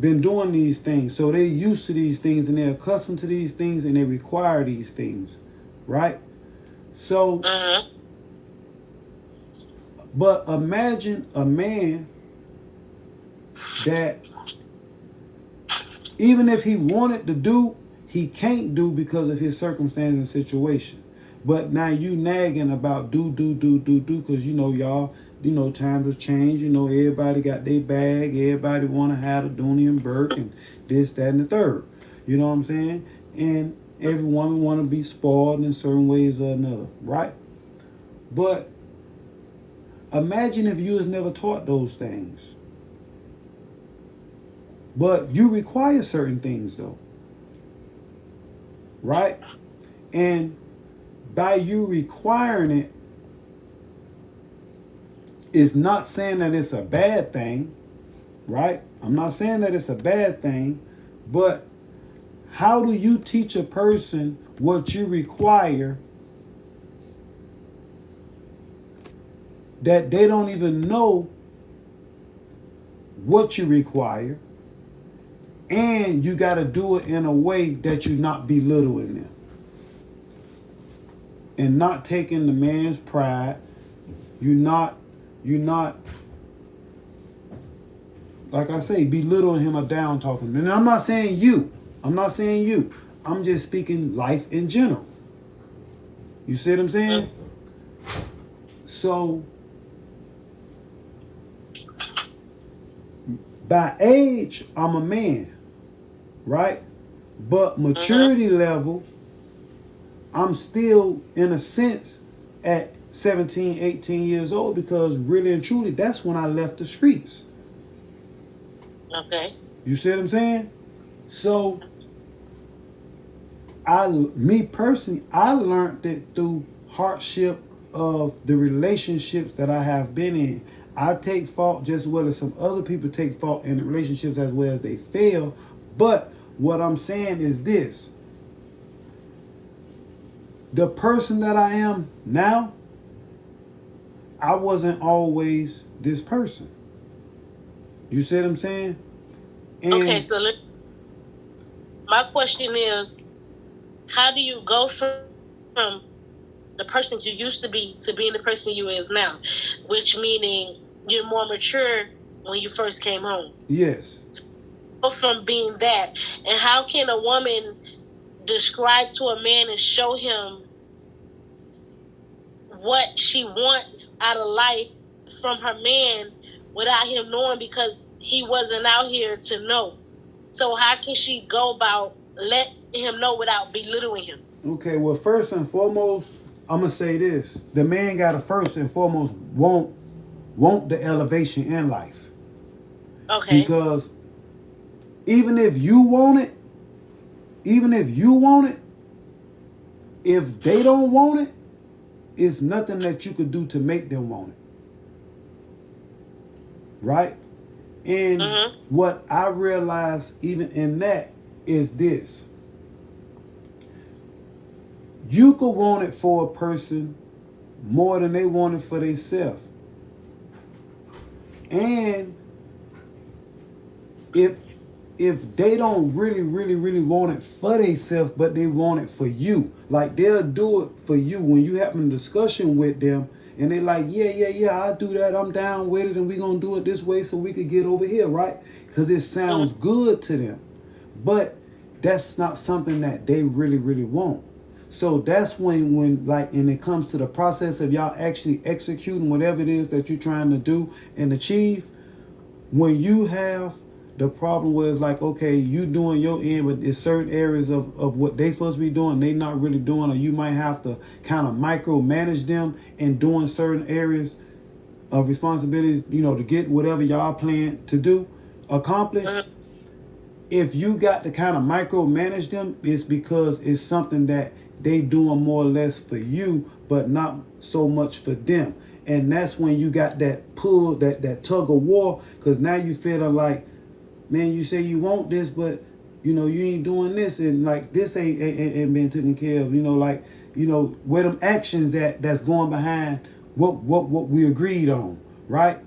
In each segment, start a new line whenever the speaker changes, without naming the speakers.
been doing these things. So they're used to these things and they're accustomed to these things and they require these things, right? So,
Mm-hmm.
but imagine a man that even if he wanted to do, he can't do because of his circumstance and situation. But now you nagging about do, because y'all, times have changed. Everybody got their bag. Everybody want to have a Dooney and Burke and this, that, and the third. You know what I'm saying? And every woman want to be spoiled in certain ways or another, right? But imagine if you was never taught those things. But you require certain things though, right? And by you requiring it, it's not saying that it's a bad thing, right? I'm not saying that it's a bad thing, but how do you teach a person what you require that they don't even know what you require, and you got to do it in a way that you're not belittling them and not taking the man's pride. You're not, like I say, belittling him or down talking him. And I'm not saying you. I'm just speaking life in general. You see what I'm saying? So, by age, I'm a man, right? But maturity level, I'm still, in a sense, at 17, 18 years old, because really and truly, that's when I left the streets.
Okay.
You see what I'm saying? So, me personally, I learned it through hardship of the relationships that I have been in. I take fault just as well as some other people take fault in the relationships as well as they fail. But what I'm saying is this. The person that I am now, I wasn't always this person. You see what I'm saying? And
Okay, so my question is, how do you go from the person you used to be to being the person you is now? Which meaning you're more mature when you first came home.
Yes.
Go from being that, and how can a woman describe to a man and show him what she wants out of life from her man without him knowing, because he wasn't out here to know? So how can she go about letting him know without belittling him?
Okay, well, first and foremost, I'm going to say this. The man got to first and foremost want the elevation in life.
Okay.
Because even if you want it, if they don't want it, it's nothing that you could do to make them want it. Right? And what I realized even in that is this. You could want it for a person more than they want it for themselves. And if they don't really want it for themselves, but they want it for you, like they'll do it for you when you having a discussion with them and they like, yeah, I'll do that, I'm down with it, and we gonna do it this way so we could get over here, right? Because it sounds good to them. But that's not something that they really want. So that's when like, and it comes to the process of y'all actually executing whatever it is that you're trying to do and achieve, when you have the problem was like, okay, you doing your end, but there's certain areas of what they supposed to be doing, they not really doing, or you might have to kind of micromanage them and doing certain areas of responsibilities, to get whatever y'all plan to do accomplished. If you got to kind of micromanage them, it's because it's something that they doing more or less for you, but not so much for them. And that's when you got that pull, that tug of war, because now you feeling like, man, you say you want this, but you ain't doing this, and like this ain't been taken care of. Where them actions that's going behind what we agreed on, right?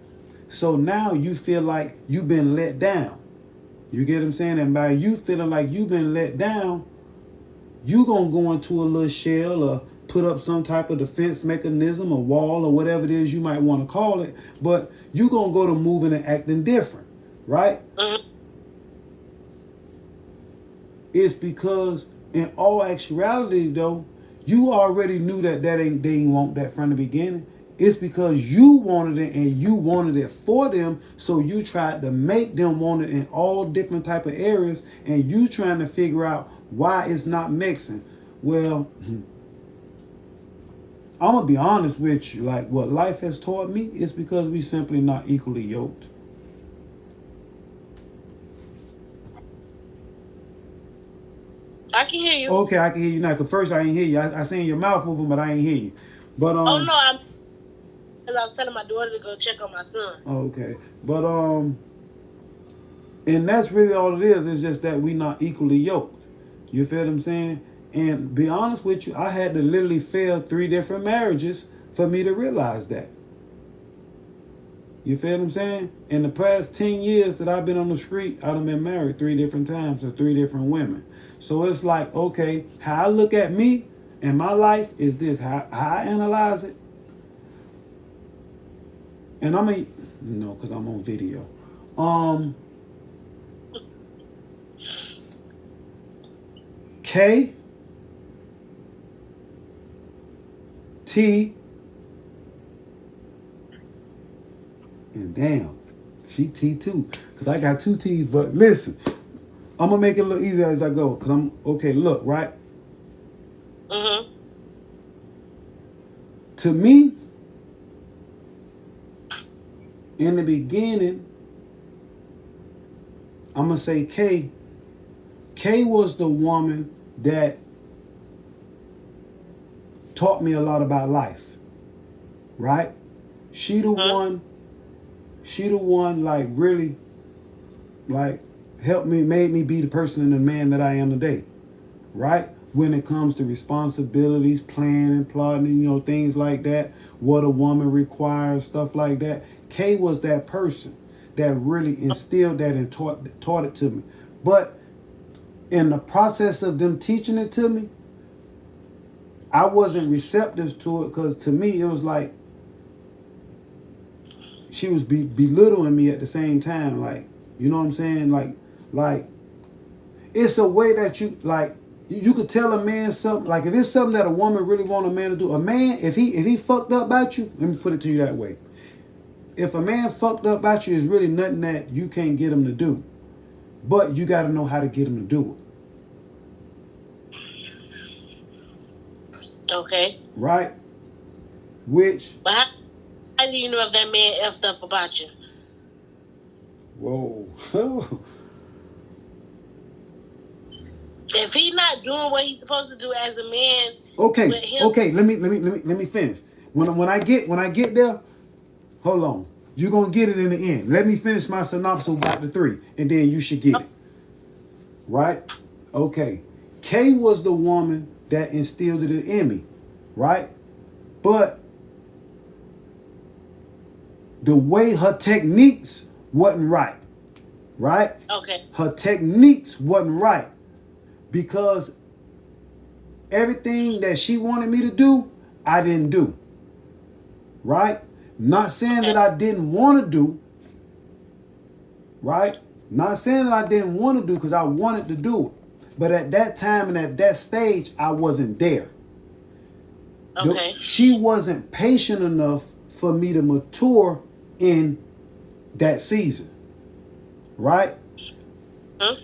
So now you feel like you've been let down. You get what I'm saying? And by you feeling like you've been let down, you gonna go into a little shell or put up some type of defense mechanism, a wall, or whatever it is you might want to call it. But you gonna go to moving and acting different, right?
Mm-hmm.
It's because in all actuality, though, you already knew that they didn't want that from the beginning. It's because you wanted it and you wanted it for them, so you tried to make them want it in all different type of areas, and you trying to figure out why it's not mixing. Well, I'm gonna be honest with you. Like, what life has taught me is because we simply not equally yoked.
I can hear you.
Okay, I can hear you now. Cause first I ain't hear you. I seen your mouth moving, but I ain't hear you. But
Oh no, because I was telling my daughter to go check on my son.
Okay, but and that's really all it is. It's just that we not equally yoked. You feel what I'm saying? And be honest with you, I had to literally fail 3 different marriages for me to realize that. You feel what I'm saying? In the past 10 years that I've been on the street, I've been married 3 different times to 3 different women. So it's like, okay, how I look at me and my life is this. How I analyze it. And because I'm on video. K T and damn, she T too. Cause I got 2 T's, but listen, I'm gonna make it a little easier as I go. Cause I'm okay, look, right?
Mm-hmm.
To me, in the beginning, I'm gonna say K. K was the woman that taught me a lot about life, right? She the one like really like helped me, made me be the person and the man that I am today, right? When it comes to responsibilities, planning, plotting, things like that, what a woman requires, stuff like that. Kay was that person that really instilled that and taught it to me. But in the process of them teaching it to me, I wasn't receptive to it because to me it was like she was belittling me at the same time. Like, you know what I'm saying? Like it's a way that you could tell a man something. Like if it's something that a woman really want a man to do, a man if he fucked up about you, let me put it to you that way. If a man fucked up about you, it's really nothing that you can't get him to do. But you got to know how to get him to do
it. Okay.
Right? Which...
But how do you know if that man effed up about you?
Whoa.
If he's not doing what he's supposed to do as a man...
Okay, let me finish. When I get there, hold on. You're going to get it in the end. Let me finish my synopsis about the 3, and then you should get it. Right? Okay. Kay was the woman that instilled it in me. Right? But the way her techniques wasn't right. Right?
Okay.
Her techniques wasn't right. Because everything that she wanted me to do, I didn't do. Right? Not saying that I didn't want to do. Right? Not saying that I didn't want to do because I wanted to do it. But at that time and at that stage, I wasn't there.
Okay.
She wasn't patient enough for me to mature in that season. Right?
Huh?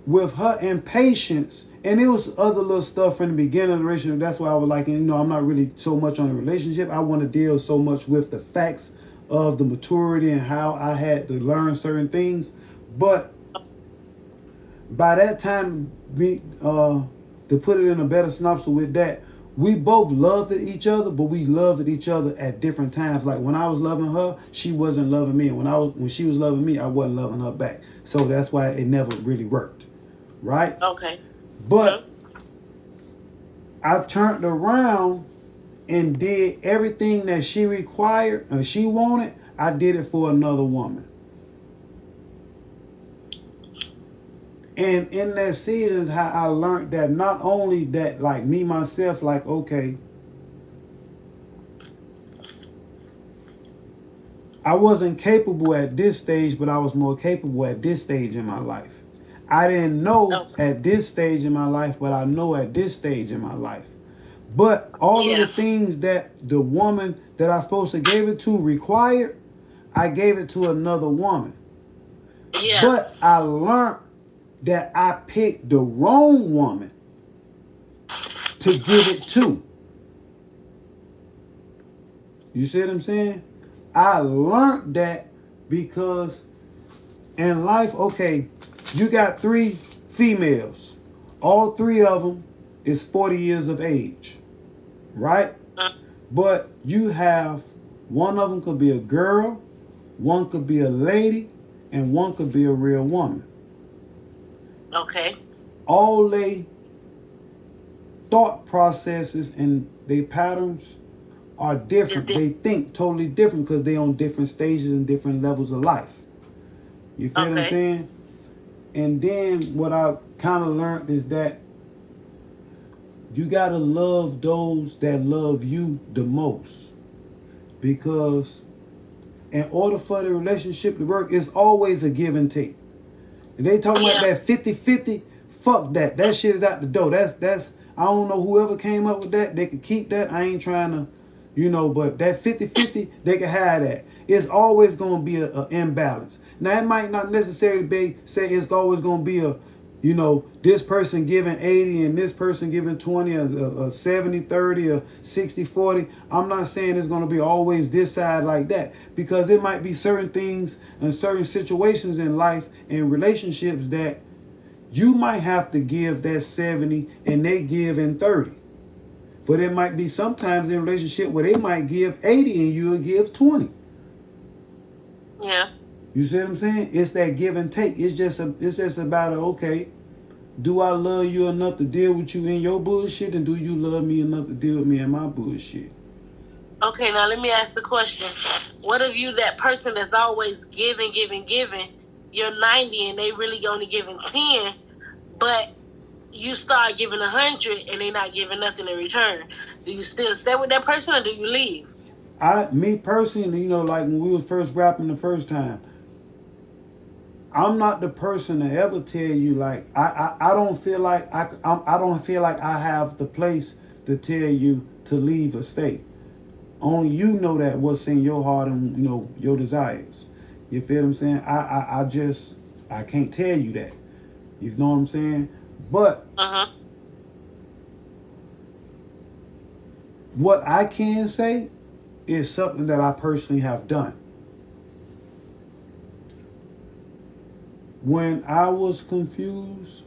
With her impatience, and it was other little stuff from the beginning of the relationship. That's why I was like, I'm not really so much on the relationship. I want to deal so much with the facts of the maturity and how I had to learn certain things. But by that time, to put it in a better synopsis with that, we both loved each other, but we loved each other at different times. Like when I was loving her, she wasn't loving me. And when she was loving me, I wasn't loving her back. So that's why it never really worked. Right?
Okay.
But I turned around and did everything that she required and she wanted. I did it for another woman. And in that season is how I learned that not only that, like me myself, like, okay, I wasn't capable at this stage, but I was more capable at this stage in my life. I didn't know
Okay.
at this stage in my life, but I know at this stage in my life. But all of the
Yeah.
things that the woman that I supposed to gave it to required, I gave it to another woman.
Yeah.
But I learned that I picked the wrong woman to give it to. You see what I'm saying? I learned that because in life, okay, you got 3 females. All 3 of them is 40 years of age, right? But you have, one of them could be a girl, one could be a lady, and one could be a real woman.
Okay.
All they thought processes and they patterns are different. They think totally different because they on different stages and different levels of life. You feel what I'm saying? And then what I kind of learned is that you got to love those that love you the most. Because in order for the relationship to work, it's always a give and take. And they talking about that 50-50, fuck that. That shit is out the door. That's I don't know whoever came up with that. They could keep that. I ain't trying to, but that 50-50, they can have that. It's always going to be an imbalance. Now, it might not necessarily say it's always going to be this person giving 80 and this person giving 20 or 70-30 or 60-40. I'm not saying it's going to be always this side like that, because it might be certain things and certain situations in life and relationships that you might have to give that 70 and they give in 30. But it might be sometimes in a relationship where they might give 80 and you'll give 20.
Yeah.
You see what I'm saying? It's that give and take. It's just about okay, do I love you enough to deal with you in your bullshit, and do you love me enough to deal with me in my bullshit?
Okay, now let me ask the question. What if you that person that's always giving, you're 90 and they really only giving 10, but you start giving 100 and they not giving nothing in return? Do you still stay with that person or do you leave?
Me personally, like when we was first rapping the first time, I'm not the person to ever tell you, like, I don't feel like I don't feel like I have the place to tell you to leave or stay. Only you know that what's in your heart and your desires. You feel what I'm saying? I can't tell you that. You know what I'm saying? But what I can say is something that I personally have done. When I was confused,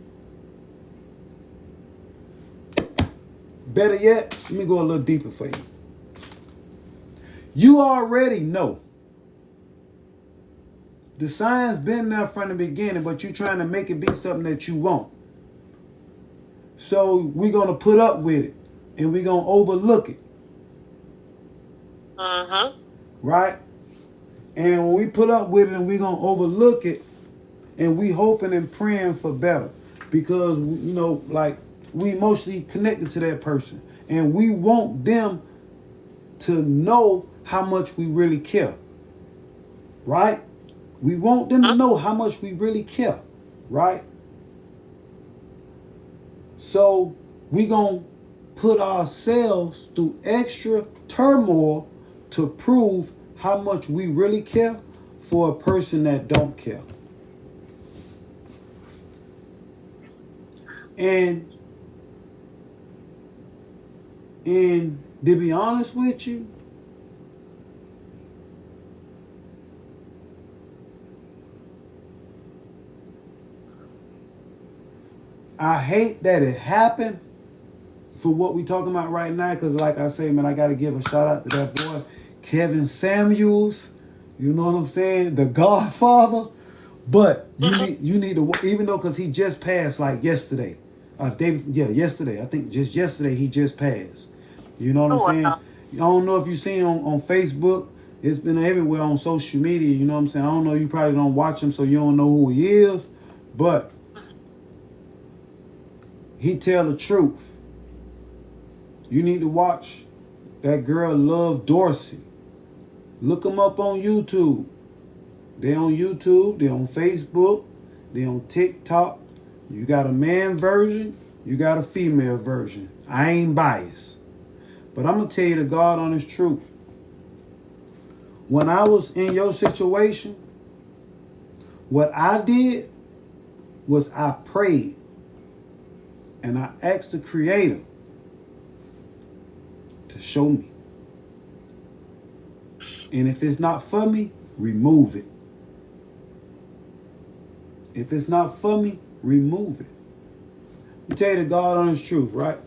better yet, let me go a little deeper for you. You already know. The sign's been there from the beginning, but you're trying to make it be something that you want. So we're going to put up with it, and we're going to overlook it. Right? And when we put up with it and we're going to overlook it, and we hoping and praying for better, because, like, we emotionally connected to that person. And we want them to know how much we really care. Right? We want them to know how much we really care. Right? So we going to put ourselves through extra turmoil to prove how much we really care for a person that don't care. And to be honest with you, I hate that it happened for what we talking about right now, because like I say, man, I got to give a shout out to that boy, Kevin Samuels. You know what I'm saying? The Godfather. But you need to, even though, because he just passed like yesterday. Yesterday. I think just yesterday he just passed. You know what I'm saying? I don't know if you seen on Facebook. It's been everywhere on social media. You know what I'm saying? I don't know. You probably don't watch him, so you don't know who he is. But He tell the truth. You need to watch that girl Love Dorsey. Look them up on YouTube. They on YouTube. They on Facebook. They on TikTok. You got a man version. You got a female version. I ain't biased. But I'm going to tell you the God honest truth. When I was in your situation, what I did was I prayed. And I asked the Creator to show me. And if it's not for me, remove it. If it's not for me, remove it. Let me tell you the God honest truth, right?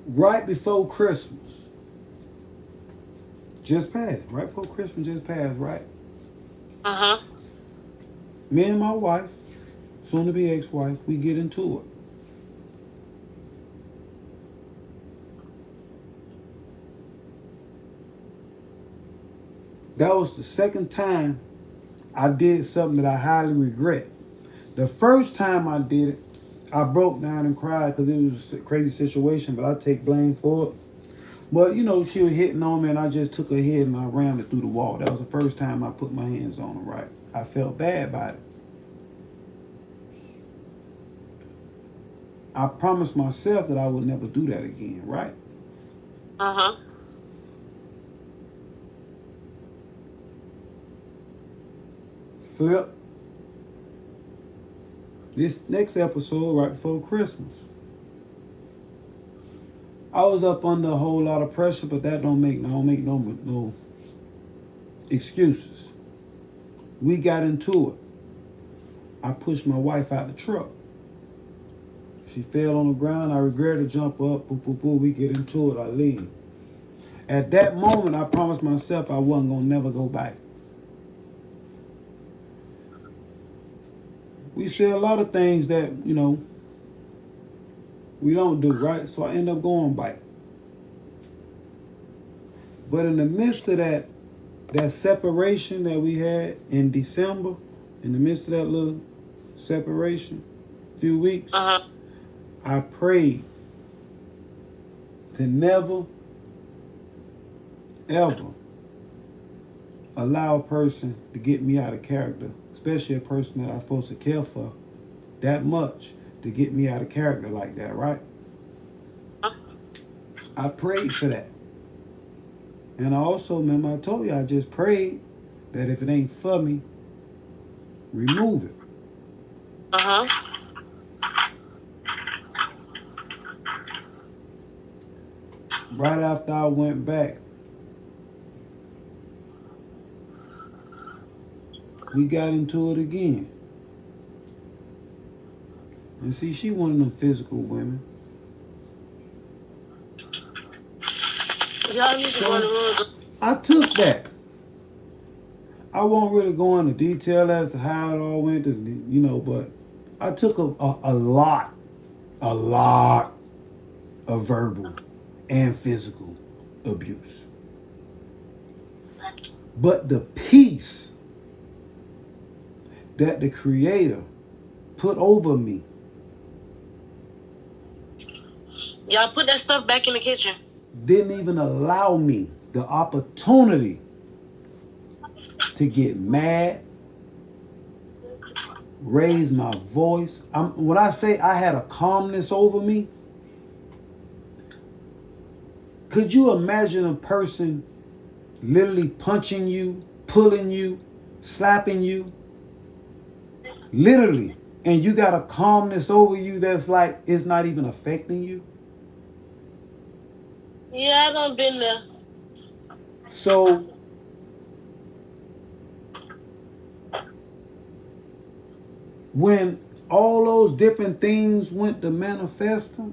Right before Christmas, just passed. Right before Christmas just passed, right?
Uh-huh.
Me and my wife, soon to be ex-wife, we get into it. That was the second time I did something that I highly regret. The first time I did it, I broke down and cried because it was a crazy situation, but I take blame for it. But, you know, she was hitting on me and I just took her head and I rammed it through the wall. That was the first time I put my hands on her, right? I felt bad about it. I promised myself that I would never do that again, right?
Uh-huh.
Flip. This next episode, right before Christmas, I was up under a whole lot of pressure, but that don't make no excuses. We got into it. I pushed my wife out the truck. She fell on the ground. I regret to jump up. Boo, boo, boo. We get into it. I leave. At that moment, I promised myself I wasn't gonna never go back. We say a lot of things that, you know, we don't do, right? So I end up going back. But in the midst of that separation that we had in December, in the midst of that little separation, few weeks, I prayed to never, ever allow a person to get me out of character, especially a person that I'm supposed to care for that much to get me out of character like that, right? I prayed for that. And I also, remember I told you, I just prayed that if it ain't for me, remove it.
Uh-huh.
Right after I went back, we got into it again. And see, she one of them physical women.
Y'all need to go in the room.
I took that. I won't really go into detail as to how it all went, you know, but I took a lot of verbal and physical abuse. But the peace that the Creator put over me.
Y'all put that stuff back in the kitchen.
Didn't even allow me the opportunity to get mad, raise my voice. When I say I had a calmness over me, could you imagine a person literally punching you, pulling you, slapping you? Literally. And you got a calmness over you that's like it's not even affecting you?
Yeah, I done been there.
So when all those different things went to manifesting,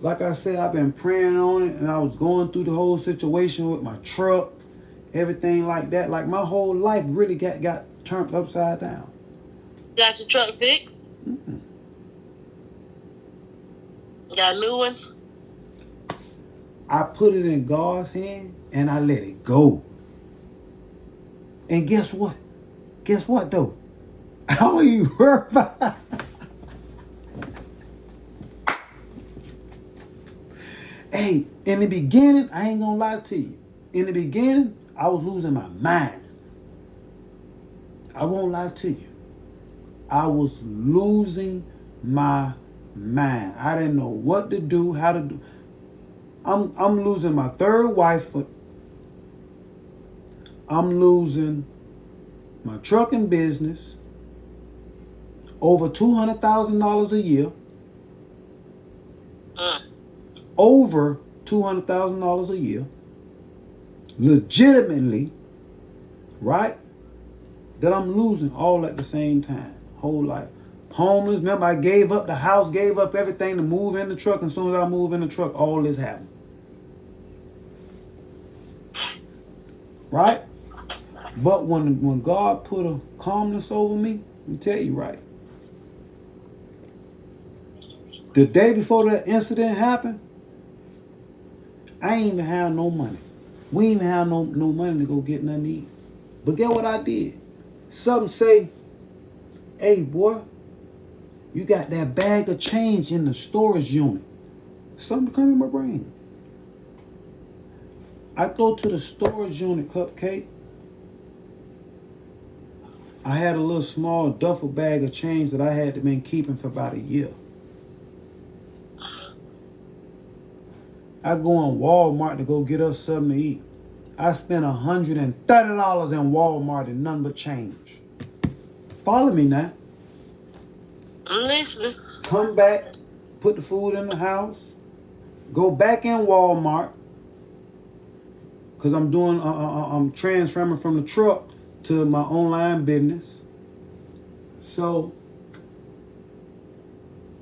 like I said, I've been praying on it and I was going through the whole situation with my truck, everything like that. Like my whole life really got turned upside down.
Got your truck fixed? Got a new one?
I put it in God's hand and I let it go. And guess what? Guess what though? I don't even worry about it. Hey, in the beginning, I ain't gonna lie to you. In the beginning, I was losing my mind. I won't lie to you. I was losing my mind. I didn't know what to do, how to do. I'm losing my third wife. I'm losing my trucking business. Over $200,000 a year. Over $200,000 a year. Legitimately, right? That I'm losing all at the same time. Whole life. Homeless. Remember, I gave up the house, gave up everything to move in the truck. And as soon as I move in the truck, all this happened. Right? But when God put a calmness over me, let me tell you, right? The day before that incident happened, I ain't even have no money. We ain't even have no money to go get nothing to eat. But get what I did? Something say, hey boy, you got that bag of change in the storage unit. Something come in my brain. I go to the storage unit, Cupcake. I had a little small duffel bag of change that I had been keeping for about a year. I go in Walmart to go get us something to eat. I spent $130 in Walmart and nothing but change. Follow me now.
I'm listening.
Come back, put the food in the house, go back in Walmart, because I'm transferring from the truck to my online business. So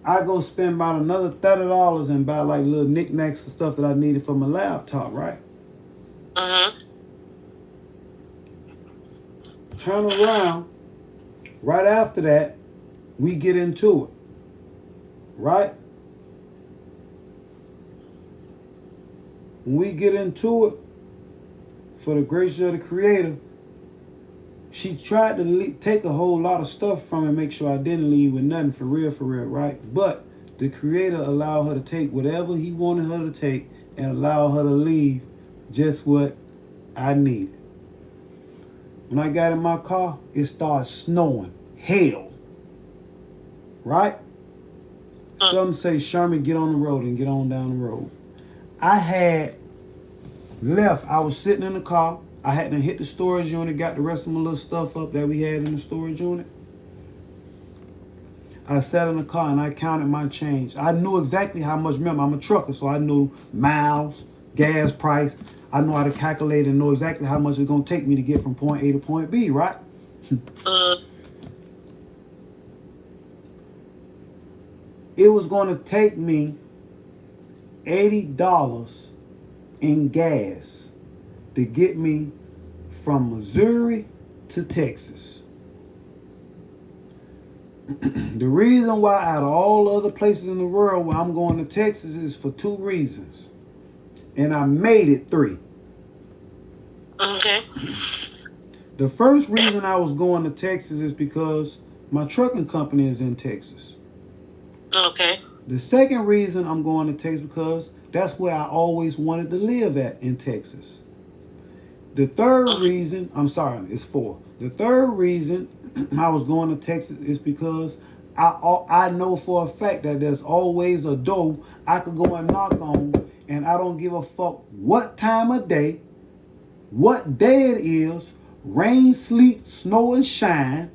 I go spend about another $30 and buy like little knickknacks and stuff that I needed for my laptop, right? Turn around. Right after that, we get into it. Right? When we get into it, for the grace of the Creator, she tried to take a whole lot of stuff from me and make sure I didn't leave with nothing for real, right? But the Creator allowed her to take whatever He wanted her to take and allow her to leave just what I needed. When I got in my car, it started snowing. Hell. Right? Some say, Sherman, get on the road and get on down the road. I had left. I was sitting in the car. I had to hit the storage unit, got the rest of my little stuff up that we had in the storage unit. I sat in the car and I counted my change. I knew exactly how much. Remember, I'm a trucker, so I knew miles, gas price. I know how to calculate and know exactly how much it's going to take me to get from point A to point B, right? It was going to take me $80 in gas to get me from Missouri to Texas. The reason why out of all other places in the world where I'm going to Texas is for two reasons. And I made it 3.
Okay.
The first reason I was going to Texas is because my trucking company is in Texas.
Okay.
The second reason I'm going to Texas because that's where I always wanted to live at in Texas. The third reason, it's 4. The third reason I was going to Texas is because I know for a fact that there's always a door I could go and knock on, and I don't give a fuck what time of day, what day it is, rain, sleet, snow, and shine,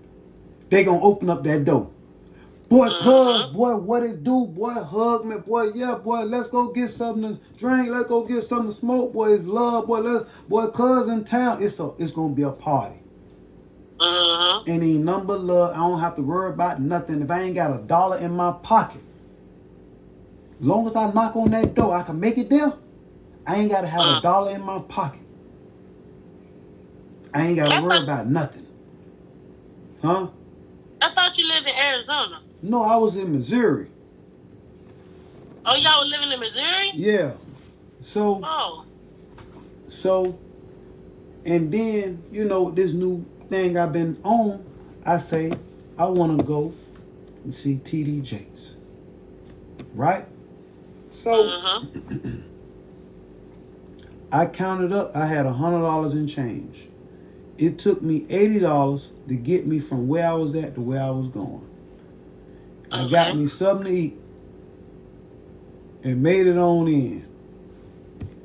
they gonna open up that door. Boy, cuz, boy, what it do? Boy, hug me. Boy, yeah, boy, let's go get something to drink. Let's go get something to smoke. Boy, it's love. Boy, cuz in town. It's gonna be a party. And ain't nothing but love. I don't have to worry about nothing. If I ain't got $1 in my pocket, as long as I knock on that door, I can make it there. I ain't gotta have $1 in my pocket. I ain't gotta worry about nothing. Huh?
I thought you lived in Arizona.
No, I was in Missouri.
Oh, y'all were living in Missouri?
Yeah. So,
Oh.
so, and then, this new thing I've been on, I say, I want to go and see TD Jakes. Right? So, I counted up, I had $100 in change. It took me $80 to get me from where I was at to where I was going. I got me something to eat and made it on in.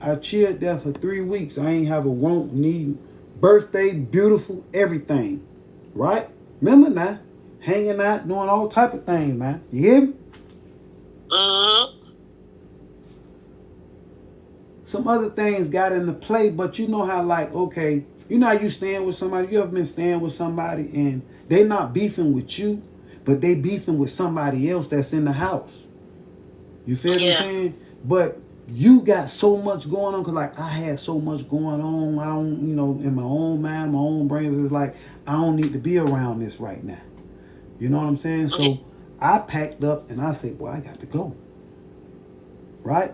I chilled there for 3 weeks. I ain't have a want, need, birthday, beautiful, everything. Right? Remember now, hanging out, doing all type of things, man. You hear me? Some other things got into play, but you know how, like, okay, you know how you stand with somebody, you ever been staying with somebody and they not beefing with you, but they beefing with somebody else that's in the house. You feel what I'm saying? But you got so much going on, because like I had so much going on. I don't, in my own mind, my own brain, it's like I don't need to be around this right now. You know what I'm saying? So I packed up and I said, boy, I got to go. Right?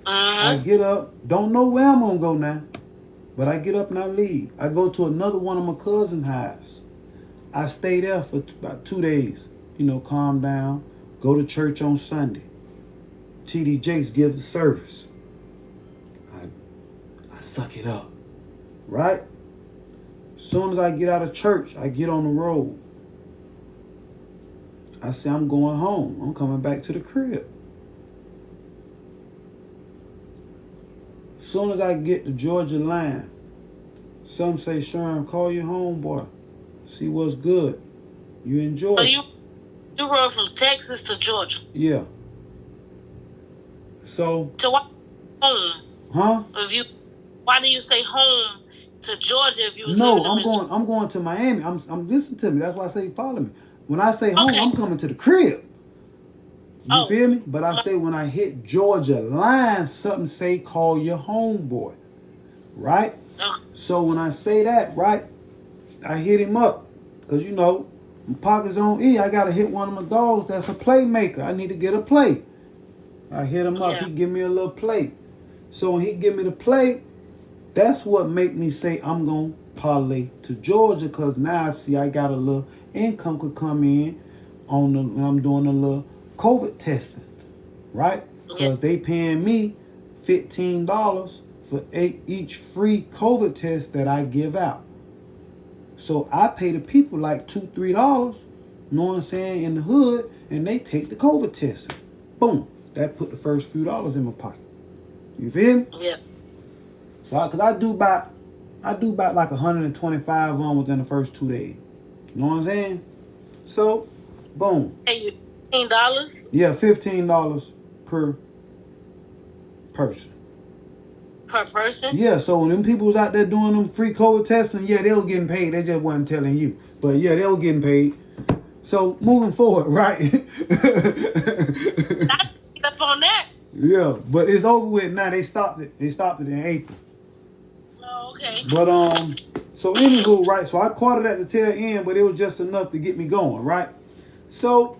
I get up, don't know where I'm gonna go now, but I get up and I leave. I go to another one of my cousin's house. I stay there for about 2 days. Calm down, go to church on Sunday. TD Jakes gives the service. I suck it up, right? As soon as I get out of church, I get on the road. I say, I'm going home. I'm coming back to the crib. As soon as I get to Georgia line, some say, Sherm, call your homeboy. See what's good. You enjoy.
So you rode from Texas to Georgia?
Yeah. So.
To what? Home?
Huh?
Why do you say home to Georgia if you was
No,
living in
I'm going to Miami. I'm listening to me. That's why I say follow me. When I say home, I'm coming to the crib. You feel me? But I say when I hit Georgia line, something say call your homeboy. Right? So when I say that, right, I hit him up. Because my pocket's on E. I got to hit one of my dogs that's a playmaker. I need to get a play. I hit him up. He give me a little play. So when he give me the play, that's what make me say I'm going to parlay to Georgia. Because now I see I got a little income could come in when I'm doing a little COVID testing, right? Because they paying me $15 for each free COVID test that I give out. So I pay the people like $2, $3, you know what I'm saying, in the hood, and they take the COVID test. Boom. That put the first few dollars in my pocket. You feel me?
Yeah.
So I do about like 125 on within the first 2 days. You know what I'm saying? So, boom.
Hey, you $15?
Yeah, $15 per person.
Per person?
Yeah, so when them people was out there doing them free COVID testing, yeah, they were getting paid. They just wasn't telling you. But yeah, they were getting paid. So moving forward, right?
I picked up on that.
Yeah, but it's over with now. They stopped it. They stopped it in April.
Oh, okay.
But so anywho, right? So I caught it at the tail end, but it was just enough to get me going, right? So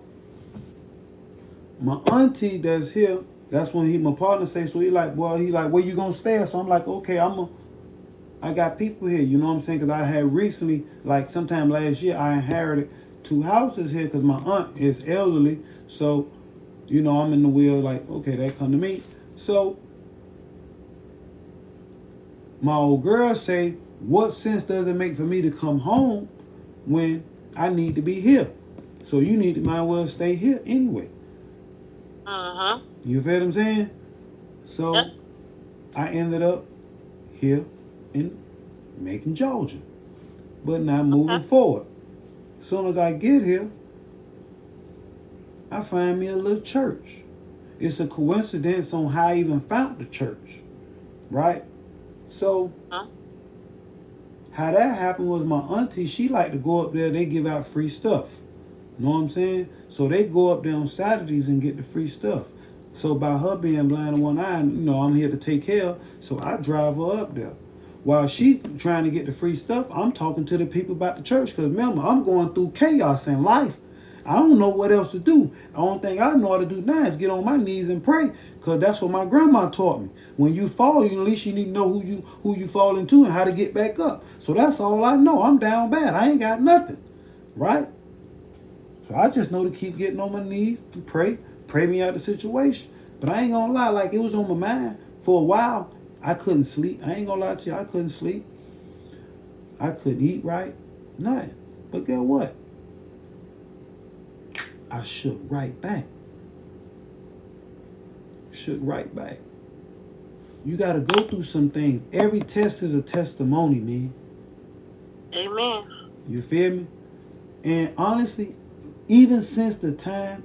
my auntie that's here, that's when my partner say, so he like, where you gonna stay? So I'm like, okay, I got people here, you know what I'm saying? Because I had recently, like sometime last year, I inherited 2 houses here because my aunt is elderly. So, I'm in the wheel like, okay, they come to me. So my old girl say, what sense does it make for me to come home when I need to be here? So you might well stay here anyway. You feel what I'm saying? So I ended up here in Macon, Georgia. But now moving forward, as soon as I get here, I find me a little church. It's a coincidence on how I even found the church, right? So how that happened was my auntie, she like to go up there, they give out free stuff. You know what I'm saying? So they go up there on Saturdays and get the free stuff. So by her being blind in one eye, I'm here to take care of, so I drive her up there. While she trying to get the free stuff, I'm talking to the people about the church. Because remember, I'm going through chaos in life. I don't know what else to do. The only thing I know how to do now is get on my knees and pray, because that's what my grandma taught me. When you fall, at least you need to know who you fall into and how to get back up. So that's all I know. I'm down bad. I ain't got nothing, right? So I just know to keep getting on my knees and pray me out the situation. But I ain't gonna lie, like, it was on my mind for a while. I couldn't sleep. I ain't gonna lie to you, I couldn't sleep. I couldn't eat right. Nothing. But guess what? I shook right back. Shook right back. You got to go through some things. Every test is a testimony, man.
Amen.
You feel me? And honestly, even since the time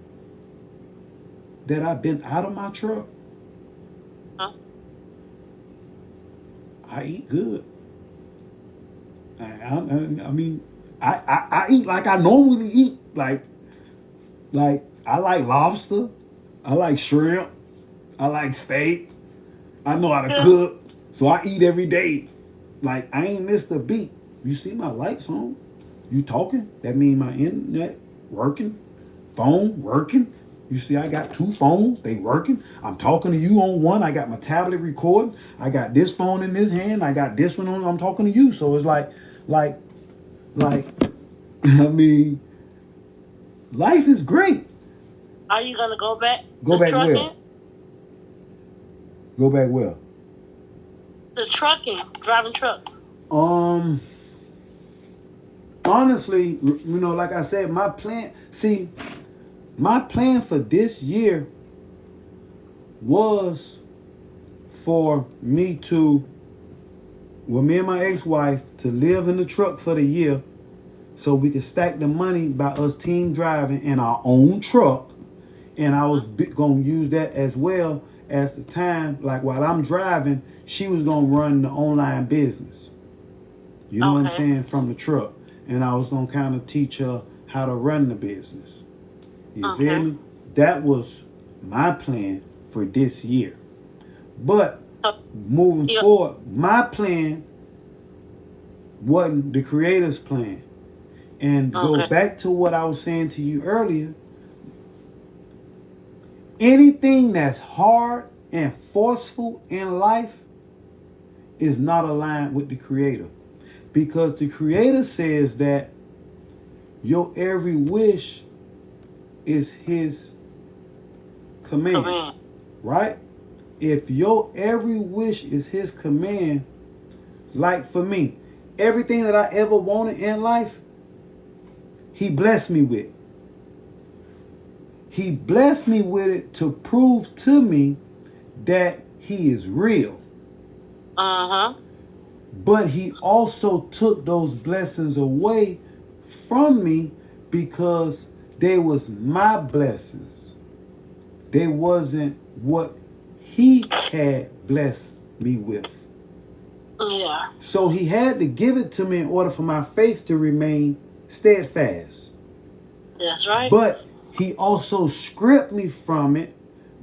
that I've been out of my truck, I eat good. I mean, I eat like I normally eat. Like I like lobster. I like shrimp. I like steak. I know how to cook. So I eat every day. Like, I ain't missed a beat. You see my lights on? You talking? That mean my internet working. Phone working. You see I got 2 phones. They working. I'm talking to you on one. I got my tablet recording. I got this phone in this hand. I got this one on. I'm talking to you. So it's like, I mean, life is great.
Are you gonna go back?
Go back where? Go back where?
The trucking, driving trucks.
Honestly, like I said, my plan for this year was for me me and my ex-wife to live in the truck for the year so we could stack the money by us team driving in our own truck. And I was going to use that as well as the time, like while I'm driving, she was going to run the online business. You know what I'm saying? From the truck. And I was going to kind of teach her how to run the business. You feel me? That was my plan for this year. But moving forward, my plan wasn't the Creator's plan. And go back to what I was saying to you earlier. Anything that's hard and forceful in life is not aligned with the Creator. Because the Creator says that your every wish is His command. Right? If your every wish is His command, like for me, everything that I ever wanted in life, He blessed me with. He blessed me with it to prove to me that He is real. But He also took those blessings away from me because they was my blessings. They wasn't what He had blessed me with.
Yeah.
So He had to give it to me in order for my faith to remain steadfast.
That's right.
But He also stripped me from it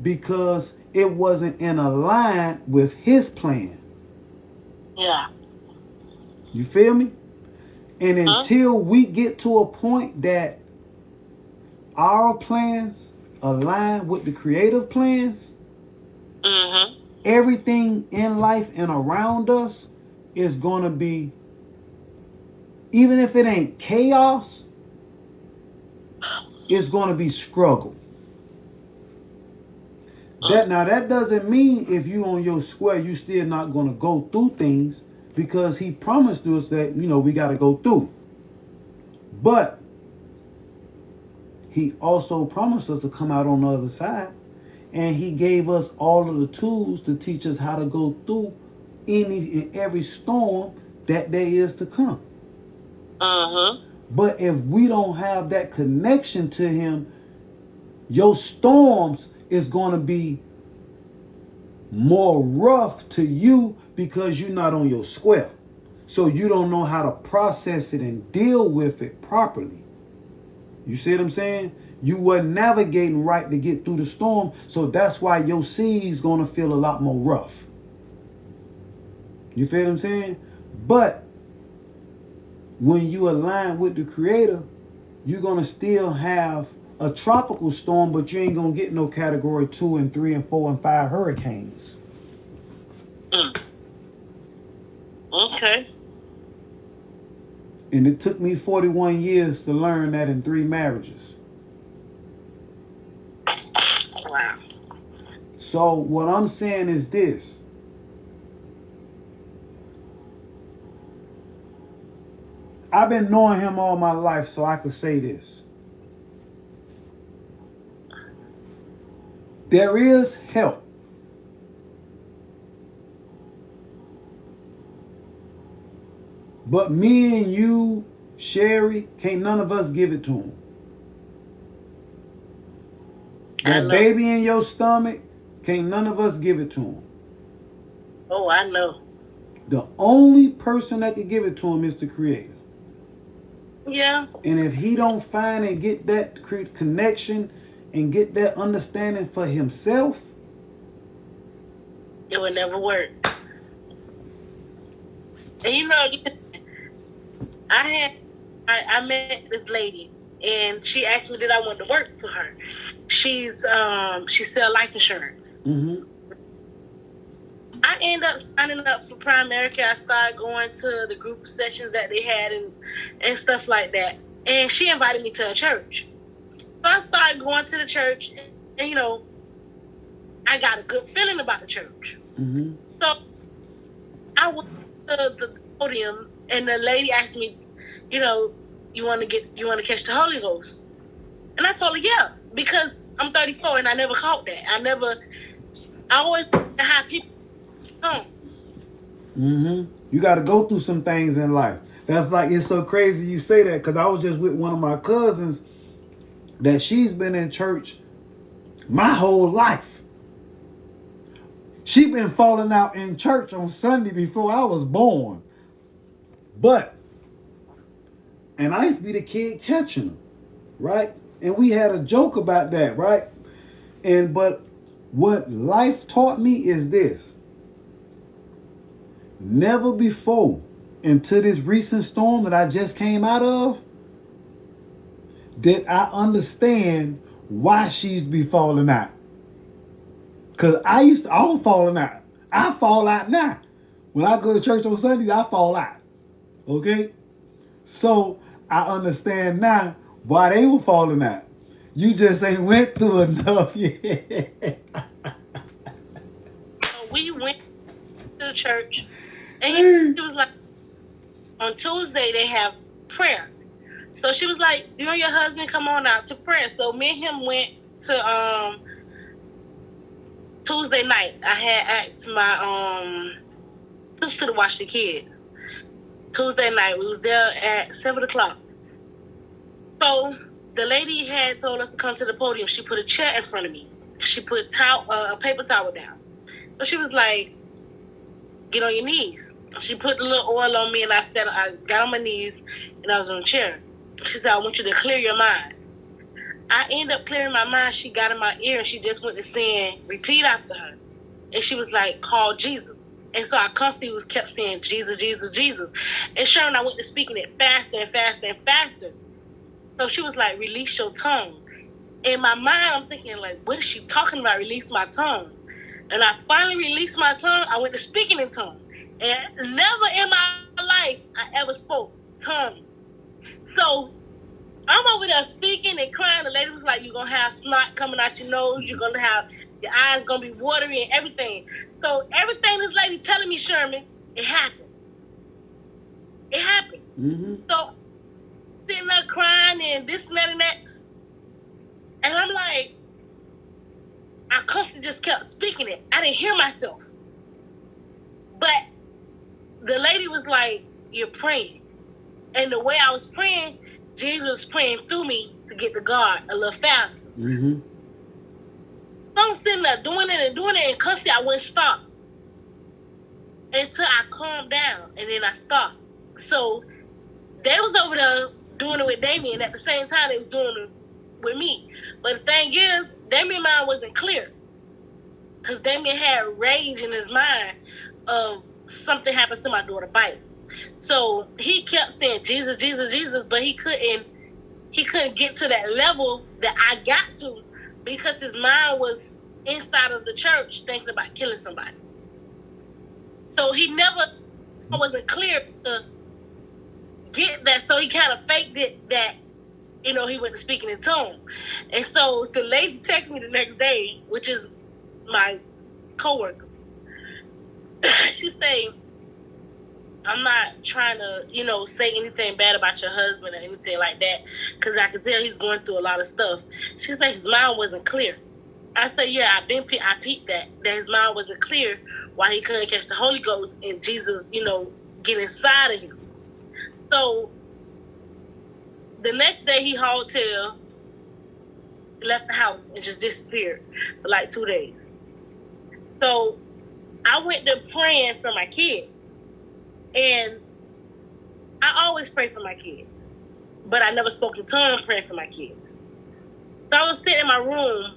because it wasn't in a line with His plan.
Yeah.
You feel me? And until we get to a point that our plans align with the creative plans, everything in life and around us is going to be, even if it ain't chaos, it's going to be struggle. That doesn't mean if you on your square, you still not going to go through things, because He promised us that, we got to go through. But He also promised us to come out on the other side. And He gave us all of the tools to teach us how to go through any and every storm that there is to come. But if we don't have that connection to Him, your storms is going to be more rough to you because you're not on your square. So you don't know how to process it and deal with it properly. You see what I'm saying? You were navigating right to get through the storm. So that's why your sea's going to feel a lot more rough. You feel what I'm saying? But when you align with the Creator, you're going to still have a tropical storm, but you ain't going to get no category 2 and 3 and 4 and 5 hurricanes.
Okay.
And it took me 41 years to learn that in 3 marriages.
Wow.
So what I'm saying is this. I've been knowing him all my life, so I could say this. There is help. But me and you, Sherry, can't none of us give it to him. That baby in your stomach, can't none of us give it to him.
Oh, I know.
The only person that could give it to him is the Creator.
Yeah.
And if he don't find and get that connection and get that understanding for himself,
it would never work. And you know, I met this lady, and she asked me did I want to work for her. She sell life insurance.
Mm-hmm.
I ended up signing up for Primerica. I started going to the group sessions that they had and stuff like that. And she invited me to a church. So I started going to the church, and you know, I got a good feeling about the church.
Mm-hmm.
So I went to the podium, and the lady asked me, you know, you want to catch the Holy Ghost? And I told her, yeah, because I'm 34 and I never caught that. I always have people come.
Mm-hmm. You got to go through some things in life. That's like, it's so crazy you say that, because I was just with one of my cousins that she's been in church my whole life. She been falling out in church on Sunday before I was born. And I used to be the kid catching them, right? And we had a joke about that, right? But what life taught me is this. Never before, until this recent storm that I just came out of, did I understand why she's be falling out. Because I was falling out. I fall out now. When I go to church on Sundays, I fall out. Okay? So I understand now why they were falling out. You just ain't went through enough yet.
So we went to the church, and it was like, on Tuesday they have prayer. So she was like, you and your husband come on out to prayer. So me and him went to Tuesday night. I had asked my sister to watch the kids. Tuesday night, we was there at 7 o'clock. So the lady had told us to come to the podium. She put a chair in front of me. She put a paper towel down. So she was like, get on your knees. She put a little oil on me, and I got on my knees, and I was on the chair. She said, I want you to clear your mind. I ended up clearing my mind. She got in my ear, and she just went to saying, repeat after her. And she was like, call Jesus. And so I constantly kept saying, Jesus, Jesus, Jesus. And sure, and I went to speaking it faster and faster and faster. So she was like, release your tongue. In my mind, I'm thinking, like, what is she talking about, release my tongue? And I finally released my tongue. I went to speaking in tongue. And never in my life I ever spoke tongue. So I'm over there speaking and crying. The lady was like, you're going to have snot coming out your nose. You're going to have, your eyes going to be watery and everything. So everything this lady telling me, Sherman, it happened. It happened.
Mm-hmm.
So sitting there crying and this and that and that. And I'm like, I constantly just kept speaking it. I didn't hear myself. But the lady was like, you're praying. And the way I was praying, Jesus was praying through me to get to God a little faster.
Mm-hmm.
So I'm sitting there doing it, and constantly I wouldn't stop until I calmed down, and then I stopped. So they was over there doing it with Damien. At the same time, they was doing it with me. But the thing is, Damien's mind wasn't clear, because Damien had rage in his mind of something happened to my daughter Bite. So he kept saying Jesus, Jesus, Jesus, but he he couldn't get to that level that I got to because his mind was inside of the church thinking about killing somebody. So I wasn't clear to get that. So he kind of faked it that, he wasn't speaking in tongues. And so the lady texted me the next day, which is my coworker. She said, I'm not trying to, say anything bad about your husband or anything like that, because I could tell he's going through a lot of stuff. She said his mind wasn't clear. I said, yeah, I peeped that his mind wasn't clear why he couldn't catch the Holy Ghost and Jesus, get inside of him. So the next day he hauled tail, left the house, and just disappeared for like 2 days. So I went to praying for my kids. And I always pray for my kids, but I never spoke in tongues praying for my kids. So I was sitting in my room,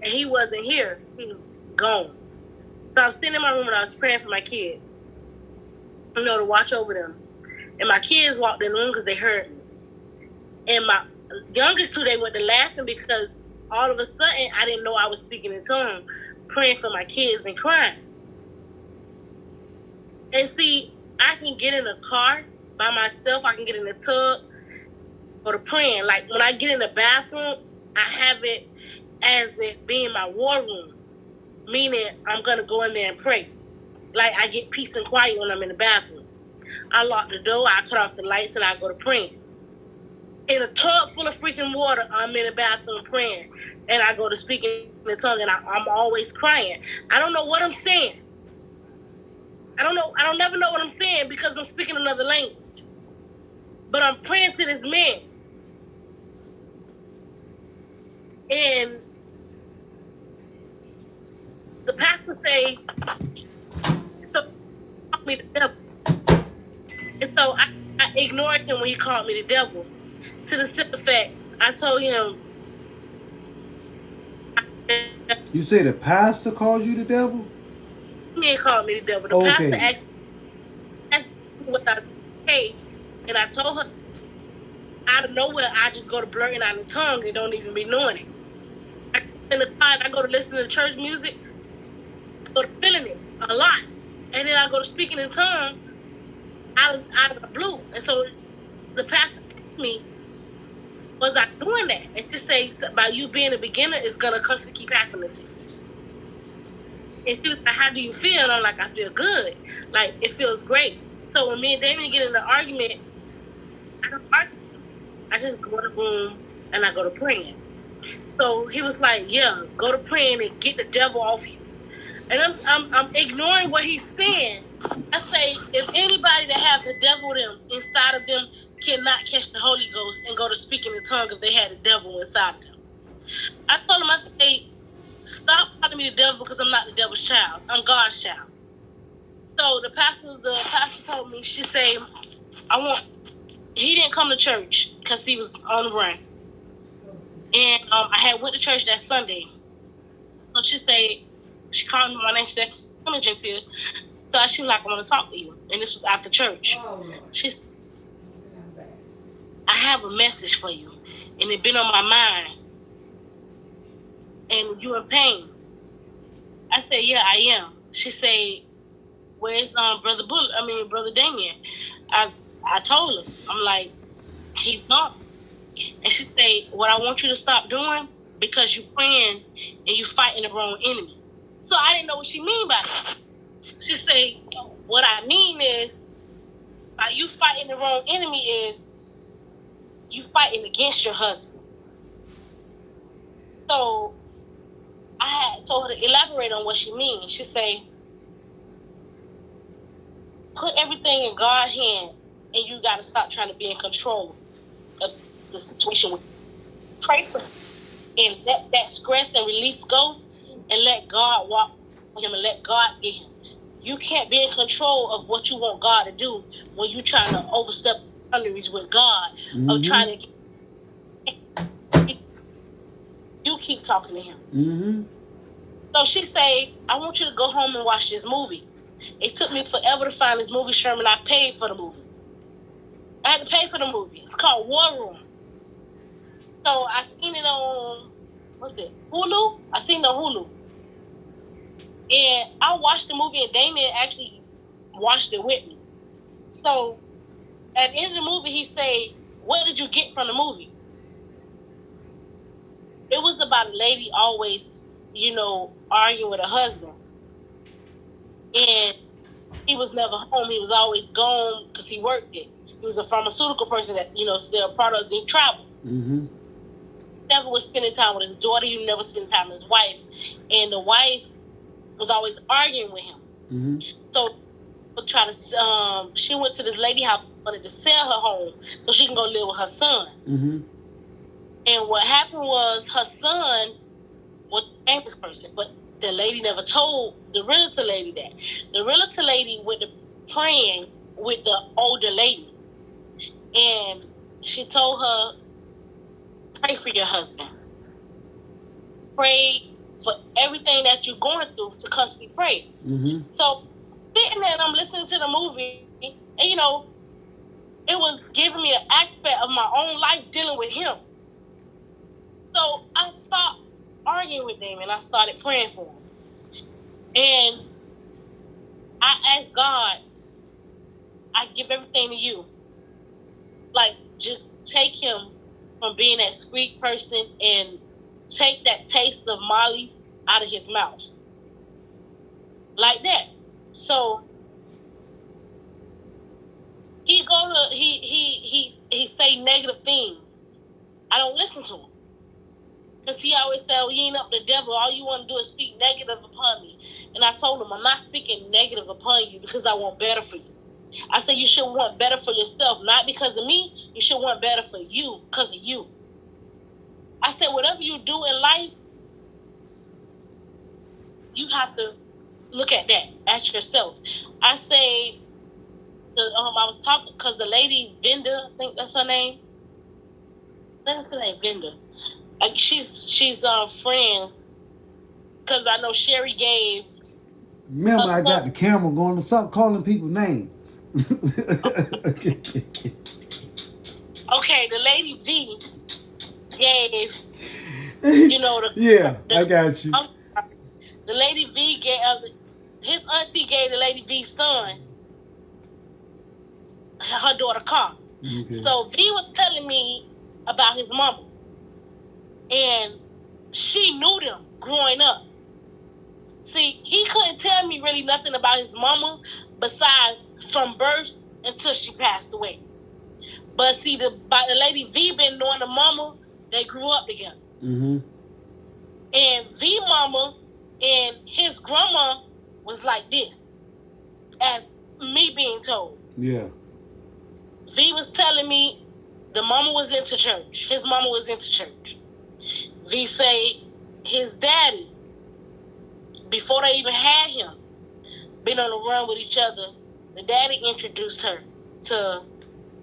and he wasn't here. He was gone. So I was sitting in my room, and I was praying for my kids, to watch over them. And my kids walked in the room because they heard me. And my youngest two, they went to laughing because all of a sudden, I didn't know I was speaking in tongues, praying for my kids and crying. And see, I can get in a car by myself. I can get in the tub or the praying. Like when I get in the bathroom, I have it as it being my war room, meaning I'm going to go in there and pray. Like I get peace and quiet when I'm in the bathroom. I lock the door, I cut off the lights, and I go to praying. In a tub full of freaking water, I'm in the bathroom praying. And I go to speaking in the tongue, and I'm always crying. I don't know what I'm saying. I don't never know what I'm saying because I'm speaking another language. But I'm praying to this man. And the pastor say, so he called me the devil. And so I ignored him when he called me the devil. To the simple fact, I told him.
You say the pastor called you the devil?
He didn't call me the devil. The pastor asked me what I said, and I told her out of nowhere I just go to blurting out in tongues and don't even be knowing it. I in the car, I go to listen to church music, I go to feeling it a lot, and then I go to speaking in tongues out of the blue. And so the pastor asked me, was I doing that? And just say, by you being a beginner, it's gonna constantly keep happening to you. And she was like, how do you feel? And I'm like, I feel good. Like, it feels great. So when me and Damien get in the argument, I don't argue. I just go to the room and I go to praying. So he was like, yeah, go to praying and get the devil off you. And I'm ignoring what he's saying. I say, if anybody that has the devil inside of them cannot catch the Holy Ghost and go to speaking in tongues if they had the devil inside of them. I told him, I say, stop calling me the devil because I'm not the devil's child. I'm God's child. So the pastor told me, she said, he didn't come to church because he was on the run. And I had went to church that Sunday. So she called me my name, she said, come on, Gentile. So she was like, I want to talk to you. And this was after church. She said, I have a message for you. And it's been on my mind. And you in pain. I said, yeah, I am. She said, where's Brother Damien? I told her, I'm like, he's gone. And she said, what I want you to stop doing, because you're praying and you're fighting the wrong enemy. So I didn't know what she mean by that. She said, what I mean is, by you fighting the wrong enemy is, you fighting against your husband. So I had told her to elaborate on what she means. She say, put everything in God's hand, and you got to stop trying to be in control of the situation. Pray for him and let that stress and release go, and let God walk with him and let God get him. You can't be in control of what you want God to do when you're trying to overstep boundaries with God, of trying to. You keep talking to him.
Mm-hmm.
So she say, I want you to go home and watch this movie. It took me forever to find this movie, Sherman. I paid for the movie. I had to pay for the movie. It's called War Room. So I seen it on, what's it, Hulu? I seen it on Hulu. And I watched the movie, and Damien actually watched it with me. So at the end of the movie, he say, "What did you get from the movie?" It was about a lady always, arguing with her husband. And he was never home. He was always gone because he worked it. He was a pharmaceutical person that, sell products and travel.
Mm-hmm.
Never was spending time with his daughter. He never spent time with his wife. And the wife was always arguing with him.
Mm-hmm.
So she went to this lady house, wanted to sell her home so she can go live with her son.
Mm-hmm.
And what happened was her son was a famous person, but the lady never told the realtor lady that. The realtor lady went to praying with the older lady. And she told her, pray for your husband. Pray for everything that you're going through to constantly pray.
Mm-hmm.
So sitting there and I'm listening to the movie, and it was giving me an aspect of my own life dealing with him. So I stopped arguing with him and I started praying for him. And I asked God, I give everything to you. Like, just take him from being that squeak person and take that taste of Molly's out of his mouth. Like that. So he say negative things. I don't listen to him. Because he always said, you ain't up the devil. All you want to do is speak negative upon me. And I told him, I'm not speaking negative upon you because I want better for you. I said, you should want better for yourself, not because of me. You should want better for you because of you. I said, whatever you do in life, you have to look at that, ask yourself. I say, I was talking, because the lady, Venda, I think that's her name. That's her name, Venda. Like she's friends, because I know Sherry gave.
Remember, I got the camera going to stop calling people names.
Okay, the lady V gave,
I got you.
The lady V gave, his auntie gave the lady V's son, her daughter car.
Okay.
So V was telling me about his mama. And she knew them growing up. See, he couldn't tell me really nothing about his mama besides from birth until she passed away. But see, the lady V been knowing the mama, they grew up together.
Mm-hmm.
And V mama and his grandma was like this, as me being told.
Yeah.
V was telling me the mama was into church. His mama was into church. V say his daddy, before they even had him, been on the run with each other. The daddy introduced her to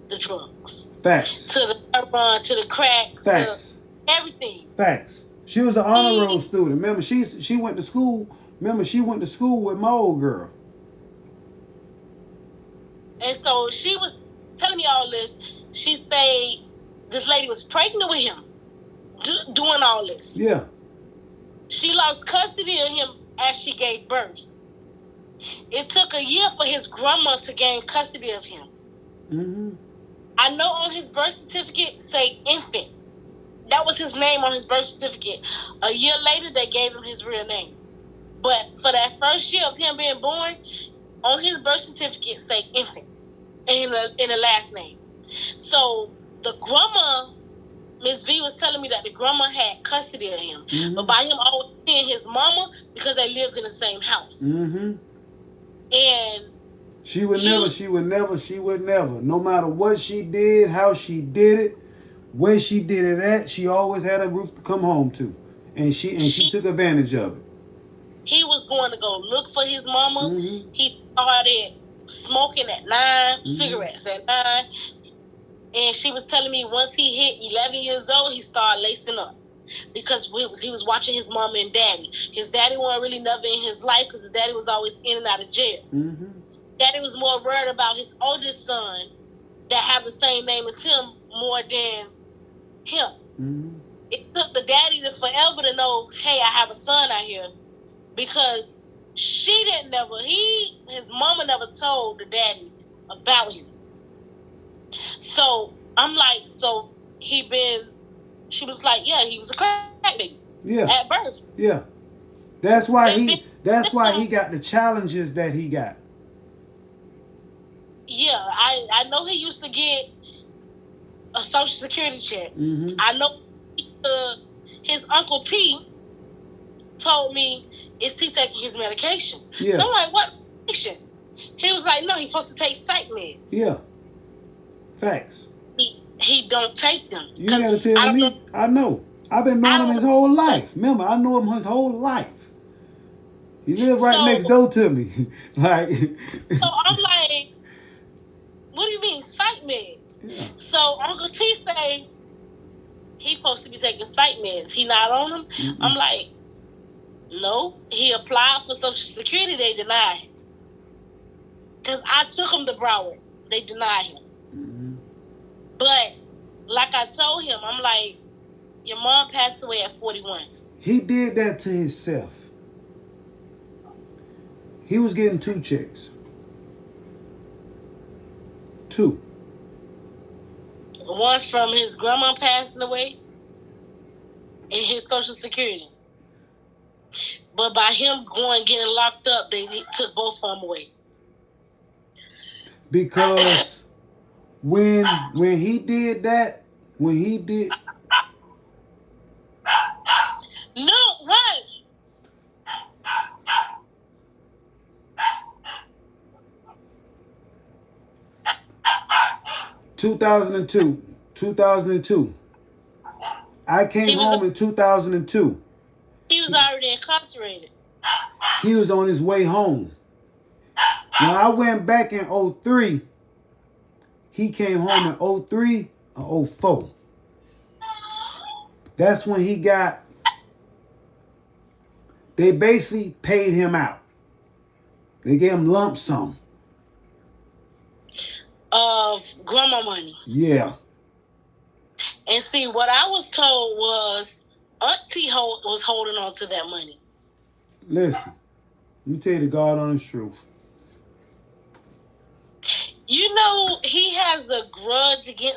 the drugs.
Facts.
To the heroin, to the crack.
Facts.
To everything.
Facts. She was an honor roll student. Remember, she went to school. Remember, she went to school with my old girl.
And so she was telling me all this. She say this lady was pregnant with him, doing all this.
Yeah.
She lost custody of him as she gave birth. It took a year for his grandma to gain custody of him.
Mm-hmm.
I know on his birth certificate say infant. That was his name on his birth certificate. A year later, they gave him his real name. But for that first year of him being born, on his birth certificate say infant in the last name. So the grandma, Miss V was telling me that the grandma had custody of him. Mm-hmm. But by him always seeing his mama, because they lived in the same house.
Mm-hmm.
And
she would never, no matter what she did, how she did it, where she did it at, she always had a roof to come home to. And she took advantage of it.
He was going to go look for his mama.
Mm-hmm.
He started smoking at 9, mm-hmm. cigarettes at 9. And she was telling me once he hit 11 years old, he started lacing up. Because he was watching his mama and daddy. His daddy wasn't really never in his life because his daddy was always in and out of jail.
Mm-hmm.
Daddy was more worried about his oldest son that have the same name as him more than him.
Mm-hmm.
It took the daddy to forever to know, hey, I have a son out here, because his mama never told the daddy about him. So I'm like, she was like, yeah, he was a crack baby.
Yeah.
At birth.
Yeah. That's why he got the challenges that he got.
Yeah, I know he used to get a Social Security check.
Mm-hmm.
I know his Uncle T told me, is he taking his medication?
Yeah.
So I'm like, what medication? He was like, no, he's supposed to take psych meds.
Yeah. Facts.
He don't take them.
You gotta tell me. I know. I've been knowing him his whole life. Remember, I know him his whole life. He lived right next door to me. Like.
So I'm like, what do you mean psych meds?
Yeah.
So Uncle T say he's supposed to be taking psych meds. He not on them. Mm-mm. I'm like, no. He applied for Social Security. They denied him. Because I took him to Broward. They denied him.
Mm-hmm.
But like I told him, I'm like, your mom passed away at 41.
He did that to himself. He was getting 2 checks. 2.
One from his grandma passing away and his Social Security. But by him getting locked up, they took both of them away.
Because when he did that, No,
right.
2002. I came home in 2002.
He was already incarcerated.
He was on his way home. When I went back in 03, he came home in 03 or 04. That's when they basically paid him out. They gave him lump sum.
Of grandma money.
Yeah.
And see, what I was told was Auntie was holding on to that money.
Listen, let me tell you the God honest truth.
You know, he has a grudge against